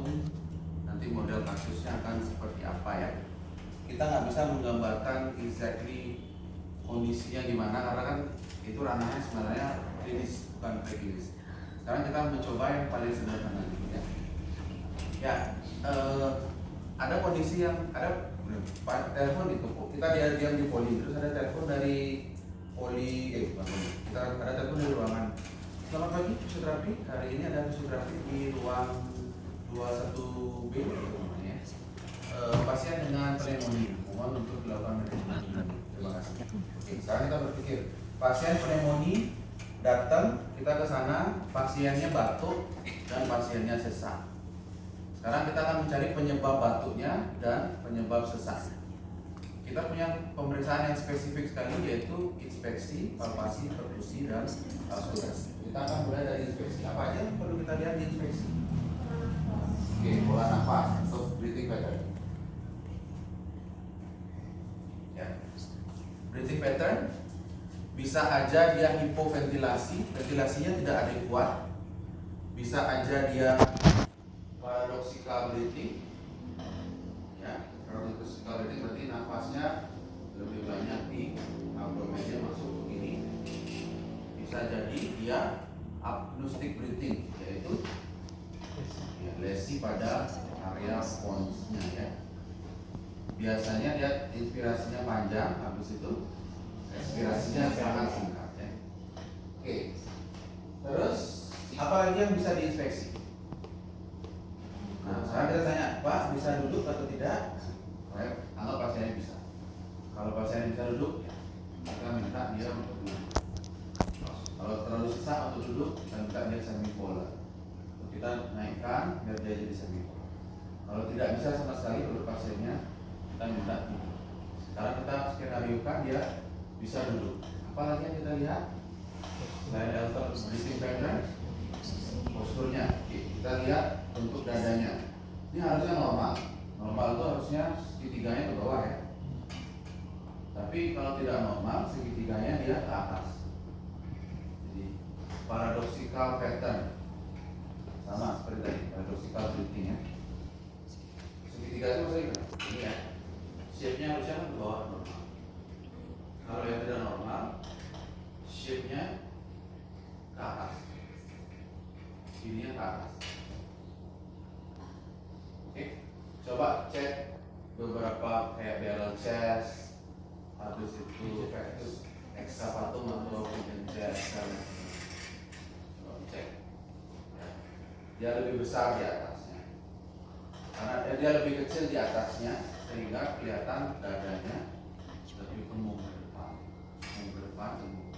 jantung, nanti model kasusnya akan seperti apa ya. Kita nggak bisa menggambarkan exactly kondisinya gimana karena kan itu ranahnya sebenarnya klinis bukan preklinis. Sekarang kita mencoba yang paling sederhana dulu ya. Ya, ada kondisi yang ada telepon itu, kita diam di poli, terus ada telepon dari poli, kita ada telepon dari ruangan. Selamat pagi fisioterapi, hari ini ada fisioterapi di ruang 21B ya. Pasien dengan pneumonia, mohon untuk dilakukan manajemen. Terima kasih. Oke, sekarang kita berpikir pasien pneumonia datang, kita ke sana, pasiennya batuk dan pasiennya sesak. Sekarang kita akan mencari penyebab batuknya dan penyebab sesak. Kita punya pemeriksaan yang spesifik sekali yaitu inspeksi, palpasi, perkusi, dan auskultasi. Kita akan mulai dari inspeksi. Apa aja yang perlu kita lihat di inspeksi? Oke, pola nafas atau breathing pattern. Ya. Breathing pattern bisa aja dia hipoventilasi, ventilasinya tidak adekuat. Bisa aja dia paradoxical breathing. Ya, paradoxical breathing berarti nafasnya lebih banyak di abdomennya masuk begini. Bisa jadi dia apnostic breathing, yaitu ya, lesi pada area ponsnya ya. Biasanya dia inspirasinya panjang, habis itu expirasinya sangat singkat ya. Oke. Terus apa lagi yang bisa diinspeksi? Nah, sekarang kita tanya, Pak bisa duduk atau tidak? Baik, anggap pasiennya bisa. Kalau pasiennya bisa duduk, ya, kita minta dia untuk duduk. Kalau terlalu sesak untuk duduk, kita minta dia semipolar. Kita naikkan biar dia jadi semipolar. Kalau tidak bisa sama sekali untuk pasiennya, kita minta duduk. Sekarang kita skenariokan dia bisa duduk. Apalagi yang kita lihat? Selain alter breathing pattern, posturnya. Oke, kita lihat bentuk dadanya. Ini harusnya normal. Normal itu harusnya segitiganya ke bawah ya. Tapi kalau tidak normal, segitiganya dia ke atas. Jadi paradoxical pattern sama seperti tadi, paradoxical breathing ya. Segitiga itu maksudnya ini ya. Shape-nya harusnya kan ke bawah normal. Kalau yang tidak normal, shape-nya ke atas. Ininya ke atas. Oke, coba cek beberapa kayak barrel chest, habis itu factus excavatum atau open chest. Coba cek. Dia lebih besar di atasnya, karena dia lebih kecil di atasnya, sehingga kelihatan dadanya lebih gemuk ke depan, gemuk.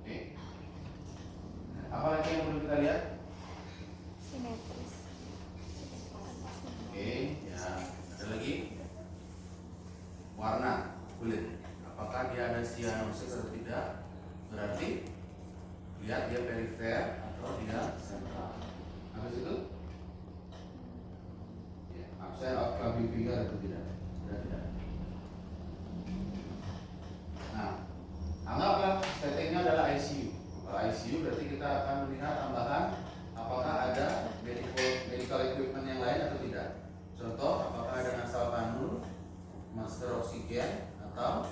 Oke. Apa lagi yang perlu kita lihat? Simetris. Oke, ya. Ada lagi? Warna kulit. Apakah dia ada cyanosis atau tidak? Berarti lihat dia perifer atau dia sentral. Habis itu? Ya, absen of clubbing finger atau tidak? Sudah tidak. Nah, anggaplah settingnya adalah ICU. Kalau ICU berarti kita akan melihat tambahan apakah ada medical equipment yang lain atau tidak. Contoh, apakah ada nasal kanul, masker oksigen, atau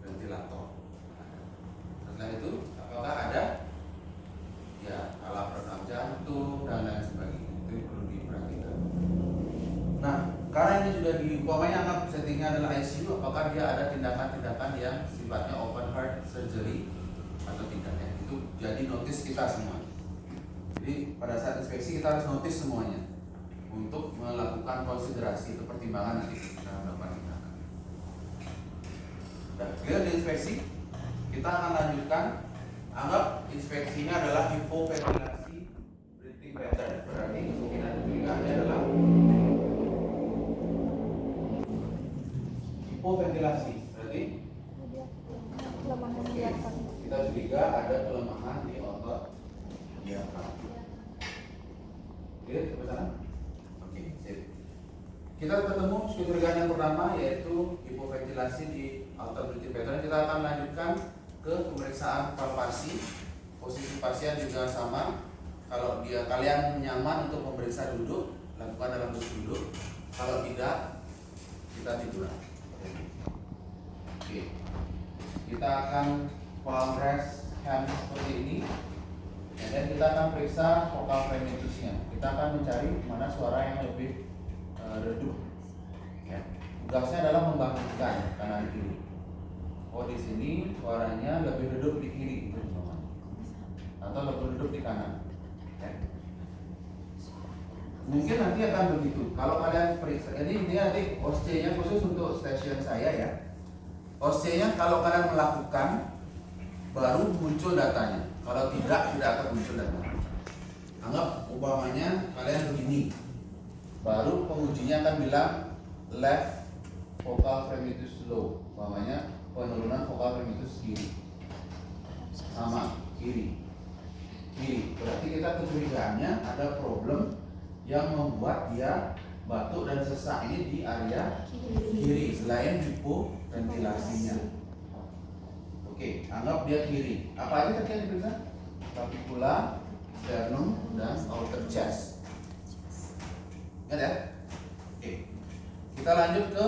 ventilator. Setelah itu, apakah ada ya alat perekam jantung dan lain sebagainya. Itu yang perlu diperhatikan. Nah, karena ini sudah diumpamanya anggap settingnya adalah ICU, apakah dia ada tindakan-tindakan yang sifatnya open heart surgery atau tidak ya? Itu jadi notice kita semua. Jadi pada saat inspeksi kita harus notice semuanya untuk melakukan konsiderasi atau pertimbangan nanti kita melakukan tindakan. Dan clear di inspeksi, kita akan lanjutkan. Anggap inspeksinya adalah hipoventilasi breathing pattern. Berarti kemungkinan curigaannya adalah hipoventilasi. Berarti Kelemahan diafragma. kita curiga ada kelemahan di otot diafragma. Oke, sampai sana? Oke, sip. Kita ketemu kecurigaan yang pertama yaitu hipoventilasi di outer breathing pattern. Kita akan lanjutkan ke pemeriksaan palpasi. Posisi pasien juga sama Kalau kalian nyaman untuk memeriksa duduk, lakukan dalam posisi duduk. Kalau tidak, kita tiduran. Oke. Kita akan palm rest hand seperti ini. Dan kita akan periksa vocal frame-nya. Kita akan mencari mana suara yang lebih redup. Ya. Tugasnya adalah membangkitkan kanan kiri. Oh, di sini suaranya lebih redup di kiri, gitu, atau lebih redup di kanan. Ya. Mungkin nanti akan begitu. Kalau kalian periksa, ini nanti OSCE-nya khusus untuk stasiun saya ya. OSCE-nya kalau kalian melakukan baru muncul datanya. Kalau tidak akan muncul datanya. Anggap umpamanya kalian begini, baru pengujinya akan bilang left vocal frame itu slow. Umpamanya penurunan vocal frame itu kiri. Sama kiri. Berarti kita kecurigaannya ada problem yang membuat dia batuk dan sesak ini di area kiri selain hipoventilasinya. Oke, anggap dia kiri. Apa aja tadi yang diperiksa? Clavicula, sternum, dan outer chest. Ingat ya? Oke. Kita lanjut ke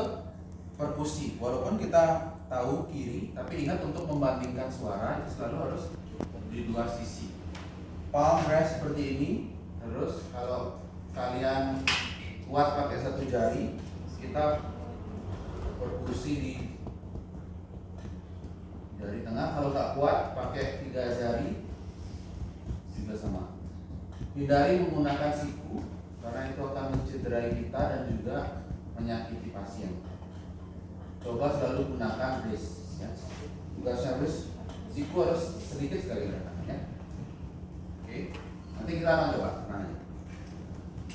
perkusi. Walaupun kita tahu kiri, tapi ingat untuk membandingkan suara itu selalu harus di dua sisi. Palm rest seperti ini. Terus kalau kalian kuat pakai satu jari, kita perkusi di jari tengah. Kalau tak kuat pakai 3 jari juga sama. Hindari menggunakan siku karena itu akan mencederai kita dan juga menyakiti pasien. Coba selalu gunakan brace ya. Tugasnya brace, siku harus sedikit sekali gerakannya ya. Oke, nanti kita akan coba.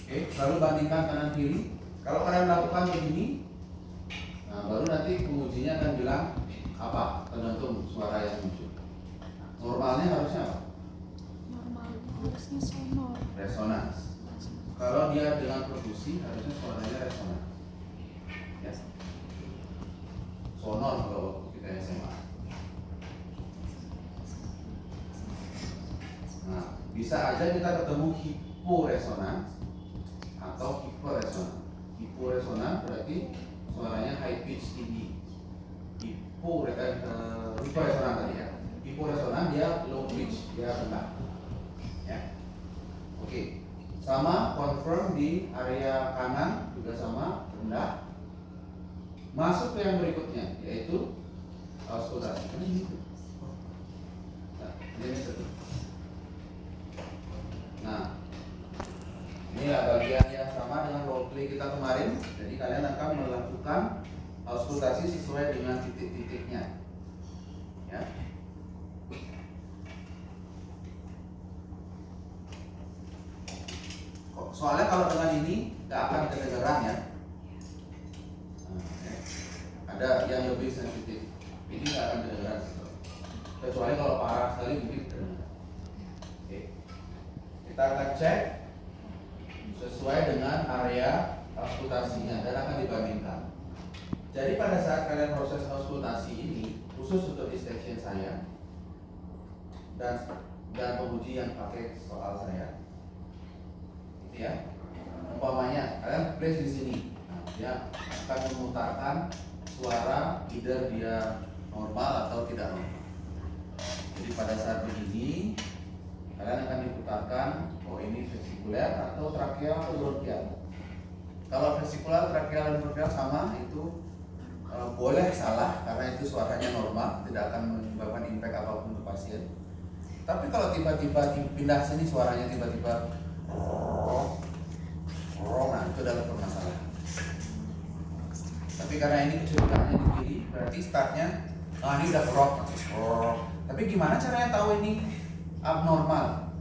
Oke, selalu bandingkan kanan kiri. Kalau kalian lakukan begini, nah baru nanti pengujinya akan bilang apa, tergantung suara yang muncul. Normalnya harusnya apa? Normalnya harusnya sonor. Resonans. Kalau dia dengan perkusi harusnya suaranya resonans. Ya. Sonor kalau waktu kita SMA. Nah, bisa aja kita ketemu hiporesonans atau hiporesonan. Hiporesonan berarti suaranya high pitch tinggi. Hiporesonan tadi ya. Hiporesonan dia low pitch, dia rendah. Ya. Oke. Sama confirm di area kanan juga sama rendah. Masuk ke yang berikutnya yaitu auskultasi. Nah, inilah bagian yang sama dengan roleplay kita kemarin. Jadi kalian akan melakukan auskultasi sesuai dengan titik-titiknya. Ya. Soalnya kalau dengan ini nggak akan kedengeran ya. Ada yang lebih sensitif. Ini nggak akan kedengeran. Kecuali kalau parah sekali mungkin kedengeran. Oke. Kita akan cek sesuai dengan area auskultasinya dan akan dibandingkan. Jadi pada saat kalian proses auskultasi ini khusus untuk di station saya dan penguji yang pakai soal saya, gitu ya. Umpamanya kalian place di sini, nah, dia akan memutarkan suara either dia normal atau tidak normal. Jadi pada saat begini kalian akan diputarkan, oh ini vesikuler atau trakeal atau bronkial. Kalau vesikuler, trakeal dan bronkial sama itu boleh salah karena itu suaranya normal, tidak akan menyebabkan impact apapun ke pasien. Tapi kalau tiba-tiba pindah sini suaranya tiba-tiba nah itu adalah permasalahan. Tapi karena ini kecurigaannya di kiri, berarti startnya ini udah rock. Tapi gimana caranya tahu ini abnormal?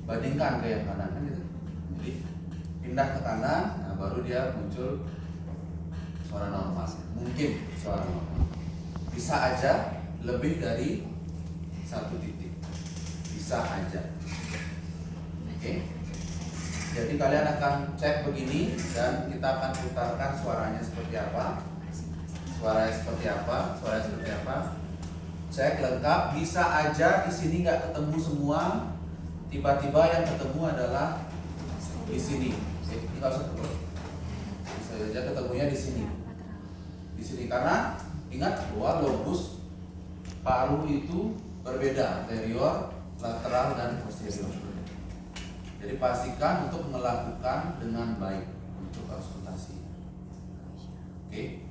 Bandingkan ke yang kanan kan gitu. Jadi pindah ke kanan, nah baru dia muncul suara normal. Mungkin suara normal. Bisa aja lebih dari satu titik. Bisa aja. Oke. Jadi kalian akan cek begini dan kita akan putarkan suaranya seperti apa. Suaranya seperti apa? Suaranya seperti apa? Cek lengkap. Bisa aja di sini nggak ketemu semua, tiba-tiba yang ketemu adalah di sini. Nggak usah ketemu. Bisa saja ketemunya di sini. Di sini karena ingat bahwa lobus paru itu berbeda, anterior, lateral, dan posterior. Jadi pastikan untuk melakukan dengan baik untuk auskultasi. Oke.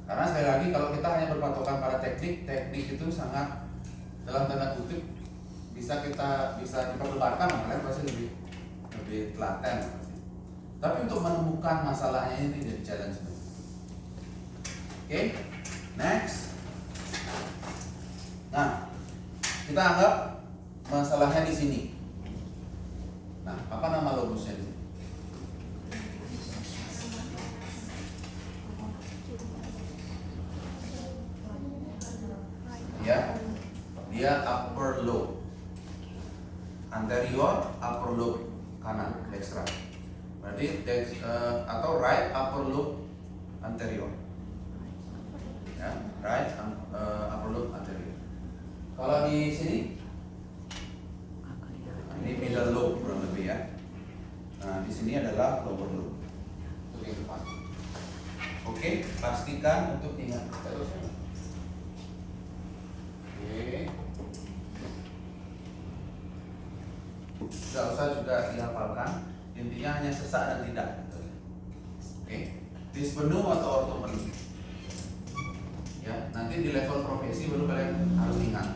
Karena sekali lagi kalau kita hanya berpatokan pada teknik itu sangat dalam tanda kutip bisa diperdebatkan, kalian pasti lebih telaten. Tapi untuk menemukan masalahnya ini jadi challenge. Oke, next. Nah, kita anggap masalahnya di sini. Nah, apa nama lobusnya di sini? Ya, dia upper lobe, anterior upper lobe kanan, dextra. Berarti atau right upper lobe anterior. Ya, right upper lobe anterior. Kalau di sini, ini middle lobe kurang lebih ya. Nah, di sini adalah lower lobe. Untuk yang depan. Oke, pastikan untuk ingat terus. Oke. Tidak usah juga dihafalkan. Intinya hanya sesak dan tidak. Oke. Dispenu atau ortopenu. Ya, nanti di level profesi baru kalian harus ingat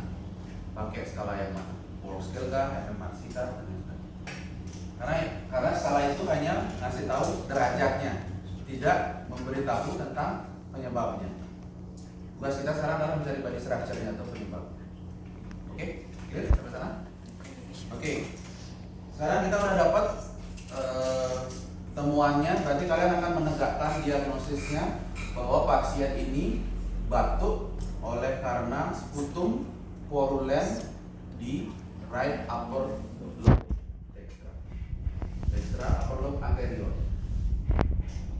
pakai skala yang mana. World scale kah, FMRC kah, dan lain-lain. Karena skala itu hanya ngasih tahu derajatnya, tidak memberitahu tentang penyebabnya. Tugas kita sekarang adalah mencari body structure-nya atau penyebab. Oke, clear sampai sana? Oke. Sekarang kita udah dapat temuannya, berarti kalian akan menegakkan diagnosisnya bahwa pasien ini batuk oleh karena sputum purulent di right upper lobe dextra upper lobe anterior.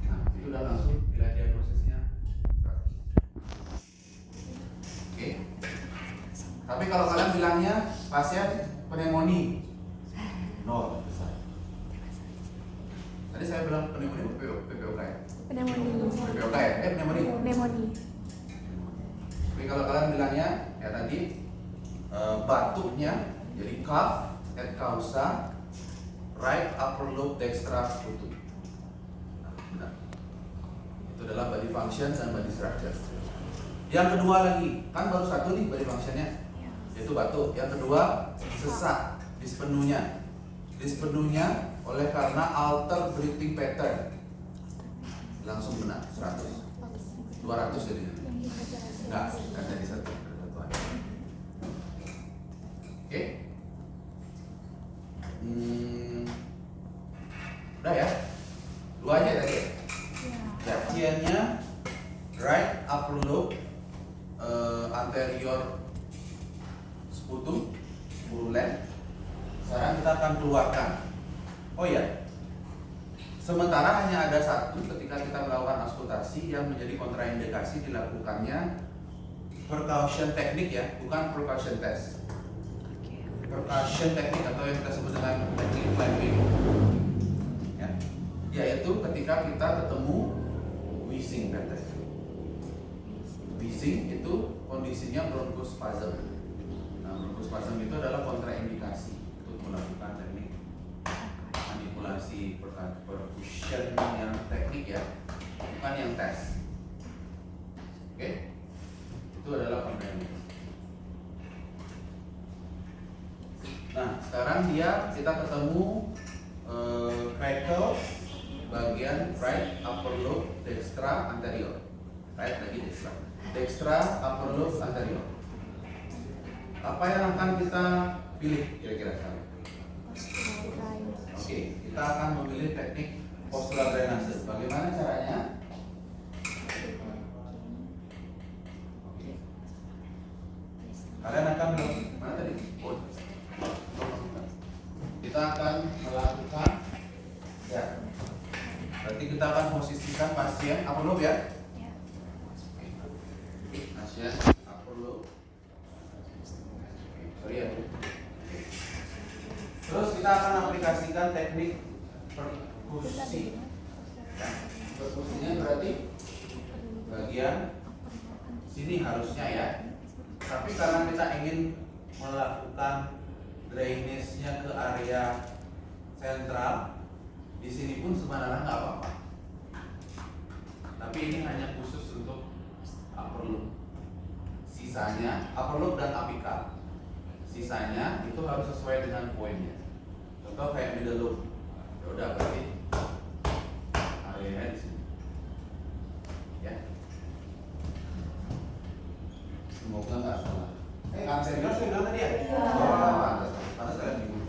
Nah, itu udah langsung bila diagnosisnya 100. Oke. Tapi kalau kalian bilangnya pasien pneumonia, nol besar. Tadi saya bilang pneumonia PPOK ya? PPOK ya? Pneumonia. Tapi kalau kalian bilangnya ya tadi batuknya jadi cough et causa right upper lobe dextra sputum. Nah, benar. Itu adalah body function dan body structure. Yang kedua lagi, kan baru satu nih body functionnya, yaitu batuk. Yang kedua sesak, dispenunya. Dispenunya oleh karena alter breathing pattern. Langsung benar 100. 200 jadi. Enggak, kan jadi satu. Oke. Udah ya? Dua aja tadi ya? Ya, pasiennya right upper lobe anterior sputum purulent. Sekarang kita akan keluarkan. Oh ya, sementara hanya ada satu ketika kita melakukan auskultasi yang menjadi kontraindikasi dilakukannya percussion teknik ya, bukan percussion test. Percussion teknik atau yang kita sebut dengan teknik clamping, ya, yaitu ketika kita ketemu wheezing pattern. Wheezing itu kondisinya bronchospasm. Nah, bronchospasm itu adalah kontraindikasi untuk melakukan teknik manipulasi percussion yang teknik ya, bukan yang tes. Oke, itu adalah kontraindikasi. Nah, sekarang kita ketemu crackle bagian right upper lobe dextra anterior. Right lagi dextra upper lobe anterior. Apa yang akan kita pilih kira-kira sekarang? Oke, kita akan memilih teknik postural drainase. Bagaimana caranya? Kalian akan mana tadi? Kita akan melakukan ya. Berarti kita akan posisikan pasien upper lobe ya. Pasien upper lobe. Sorry ya. kita akan aplikasikan teknik perkusi. Ya, perkusinya berarti bagian sini harusnya ya. Tapi karena kita ingin melakukan drainase-nya ke area sentral, di sini pun sebenarnya nggak apa-apa. Tapi ini hanya khusus untuk upper loop. Sisanya upper loop dan apical. Sisanya itu harus sesuai dengan poinnya. Contoh kayak middle loop. Ya udah berarti areanya di sini. Ya. Semoga nggak salah. Saya bilang tadi ya. Oh, pantas. Pantas kalian bingung.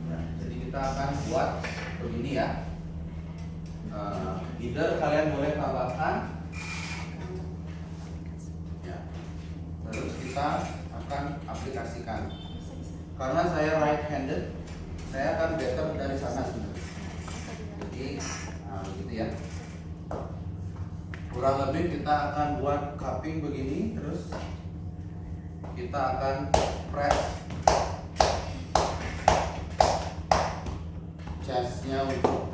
Ya, jadi kita akan buat begini ya. Either kalian boleh tambahkan. Ya. Terus kita akan aplikasikan. Karena saya right handed, saya akan better dari sana sebenarnya. Jadi, begitu ya. Kurang lebih kita akan buat cupping begini, terus kita akan press chestnya untuk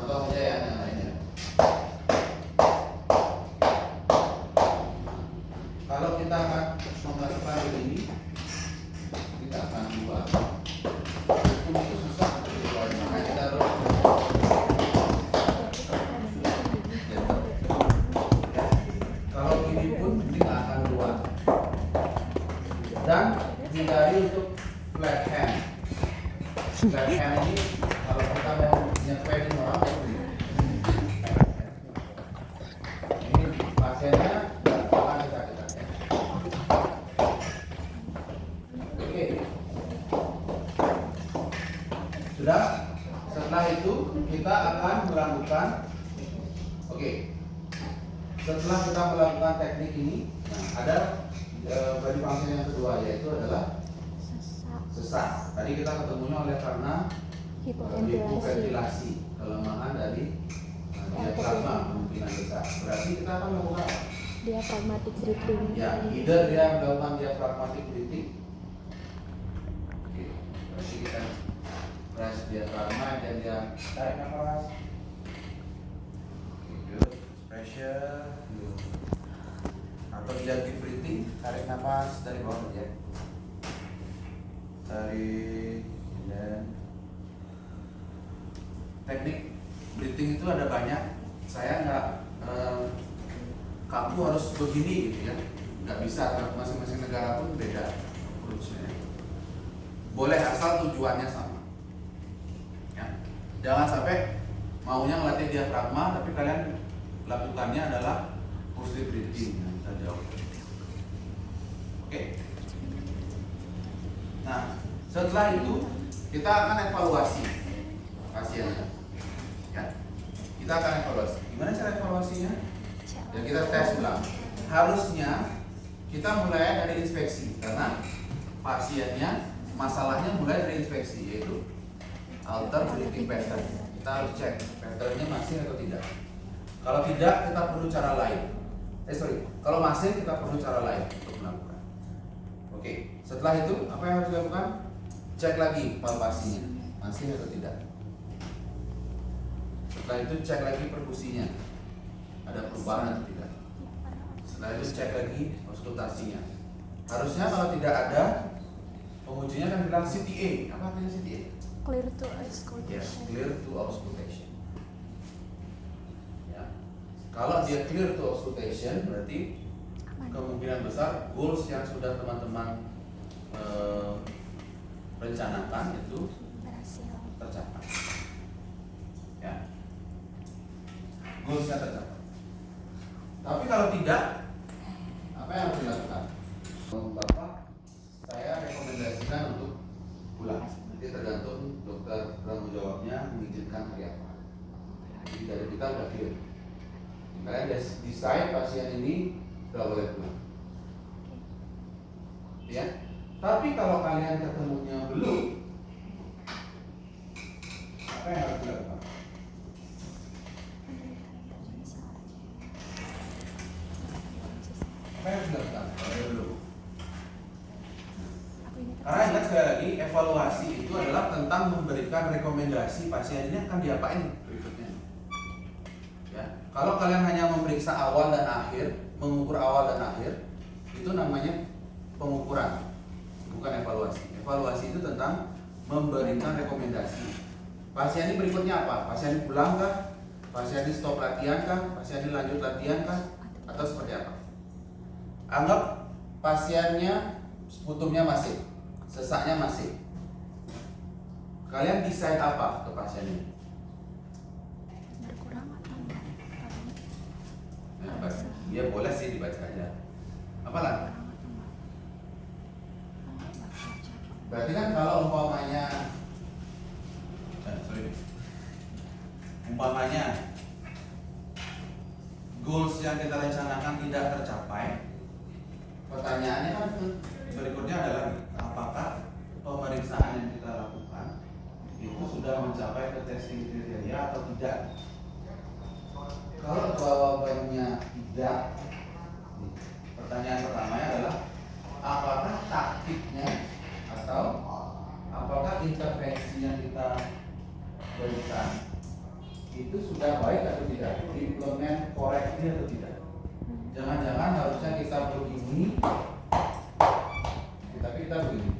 contoh aja ya yang lainnya. Kalau kita akan memasukkan begini, kita akan buat itu susah untuk dibuat, maka kita harus kalau ini pun ini nggak akan keluar. Dan hindari untuk flat hand. Flat hand ini kalau kita mau nyepetin orang ini pasiennya akan kita. Oke. Sudah. Setelah itu kita akan melakukan setelah kita melakukan teknik ini, ada body function yang kedua, yaitu adalah sesak. Tadi kita ketemunya oleh karena hipoventilasi, kelemahan dari diafragma kemungkinan besar. Berarti kita akan melakukan diaphragmatic breathing. Ya, either dia melakukan diaphragmatic breathing. Oke, berarti kita press diafragma dan dia tarik nafas. Good, pressure. Atau dia deep breathing, tarik nafas dari bawah aja. Tarik dan teknik breathing itu ada banyak. Saya nggak kamu harus begini gitu ya, nggak bisa. Masing-masing negara pun beda approach-nya. Boleh asal tujuannya sama ya. Jangan sampai maunya ngelatih diafragma tapi kalian lakukannya adalah positive breathing. Kita jauh. Oke. Nah, setelah itu kita akan evaluasi pasiennya. Ya. Kita akan evaluasi. Gimana cara evaluasinya? Dan kita tes ulang. Harusnya kita mulai dari inspeksi karena pasiennya masalahnya mulai dari inspeksi, yaitu alter breathing pattern. Kita harus cek patternnya masih atau tidak. Kalau tidak, kita perlu cara lain. Kalau masih, kita perlu cara lain untuk melakukan. Oke, setelah itu apa yang harus dilakukan? Cek lagi palpasinya, masih atau tidak. Setelah itu cek lagi perkusinya, ada perubahan atau tidak. Setelah itu cek lagi auskultasinya. Harusnya kalau tidak ada, pengujinya kan bilang CTA. Apa artinya CTA? Clear to auscultation. Yes, clear to auscultation. Ya. Kalau dia clear to auscultation, berarti kemungkinan besar goals yang sudah teman-teman rencanakan itu Berhasil. tercapai. Ya. Goalsnya tercapai. Tapi kalau tidak, apa yang harus dilakukan? Bapak, saya rekomendasikan untuk pulang. Nanti tergantung dokter tanggung jawabnya mengizinkan hari apa. Jadi dari kita udah clear. Kalian decide pasien ini udah boleh pulang. Ya. Tapi kalau kalian ketemunya belum, apa yang harus dilakukan? Apa yang harus dilakukan? Dulu. Aku ini Karena ingat sekali lagi, evaluasi itu adalah tentang memberikan rekomendasi pasien ini akan diapain berikutnya. Ya, kalau kalian hanya memeriksa awal dan akhir, mengukur awal dan akhir, itu namanya pengukuran, bukan evaluasi. Evaluasi itu tentang memberikan rekomendasi. Pasien ini berikutnya apa? Pasien ini pulang kah? Pasien ini stop latihan kah? Pasien ini lanjut latihan kah? Atau seperti apa? Anggap pasiennya sputumnya masih, sesaknya masih. Kalian decide apa ke pasien ini? berkurang atau enggak? Ya boleh sih dibaca aja. Apa lagi? Berkurang atau enggak? Enggak baca. Berarti kan kalau umpamanya goals yang kita rencanakan tidak tercapai, pertanyaannya kan berikutnya adalah apakah pemeriksaan yang kita lakukan itu sudah mencapai ke testing kriteria atau tidak. Kalau jawabannya tidak, pertanyaan pertamanya adalah apakah taktiknya atau apakah intervensi yang kita berikan itu sudah baik atau tidak, diimplement correctly atau tidak. Jangan-jangan harusnya kita begini, tapi kita begini,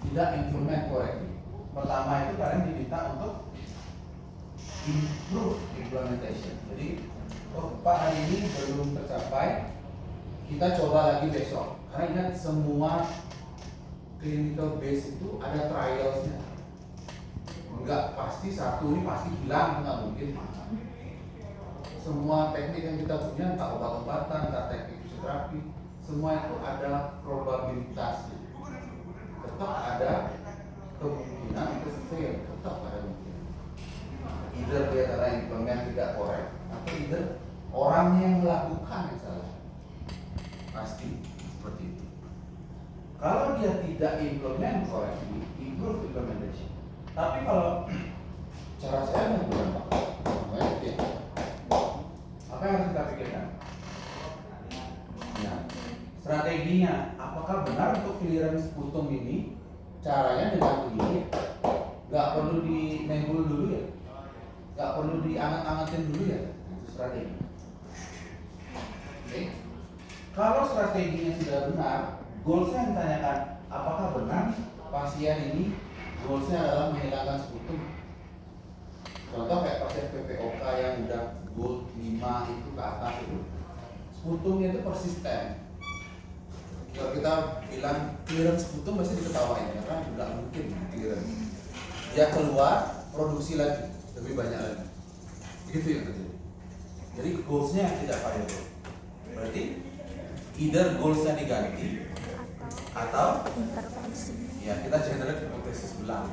tidak implement correctly. Pertama itu kalian diminta untuk improve implementation. Jadi, oh Pak hari ini belum tercapai, kita coba lagi besok. Karena ingat semua clinical base itu ada trialsnya. Enggak pasti satu ini pasti hilang, nggak mungkin. Semua teknik yang kita punya, entah obat-obatan, entah teknik fisioterapi, semua itu ada probabilitasnya. Tetap ada kemungkinan itu fail, tetap ada kemungkinan. Either dia karena implement tidak korek, atau either orangnya yang melakukan yang salah. Pasti seperti itu. Kalau dia tidak implement correctly, improve implementation. Tapi kalau cara saya menggunakan apa yang harus kita pikirkan? Nah, strateginya, apakah benar untuk clearance sputum ini caranya dengan begini? Nggak perlu dinembul dulu ya? Nggak perlu dianget-angetin dulu ya? Itu strategi. Oke? Kalau strateginya sudah benar, goalsnya yang ditanyakan, apakah benar pasien ini goalsnya adalah menghilangkan sputum? Contoh kayak pasien PPOK yang udah goal 5 itu ke atas itu, sputumnya itu persisten. Kalau kita bilang clearance sputum pasti diketawain karena nggak mungkin clearance. Dia keluar, produksi lagi, lebih banyak lagi. Itu yang terjadi. Jadi goalsnya tidak variable. Berarti either goalsnya diganti atau intervensi. ya kita generate hipotesis belang.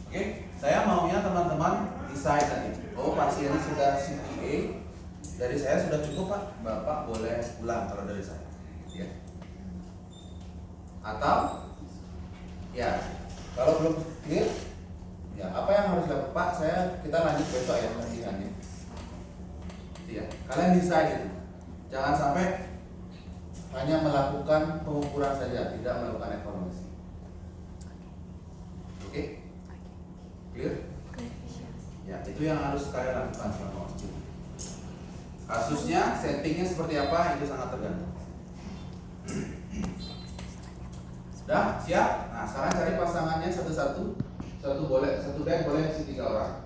Oke, saya maunya teman-teman decide tadi. Oh pasiennya sudah CTA, dari saya sudah cukup Pak, Bapak boleh pulang kalau dari saya. Ya. Atau ya kalau belum clear, ya apa yang harus dilakukan Pak? Kita lanjut besok ya latihannya. Ya, kalian decide itu. Jangan sampai hanya melakukan pengukuran saja, tidak melakukan evaluasi. Oke? Clear? Ya, itu yang harus kalian lakukan selama waktu. Kasusnya, settingnya seperti apa, itu sangat tergantung. Sudah? Siap? Nah, sekarang cari pasangannya satu-satu. Satu bag boleh isi 3 orang.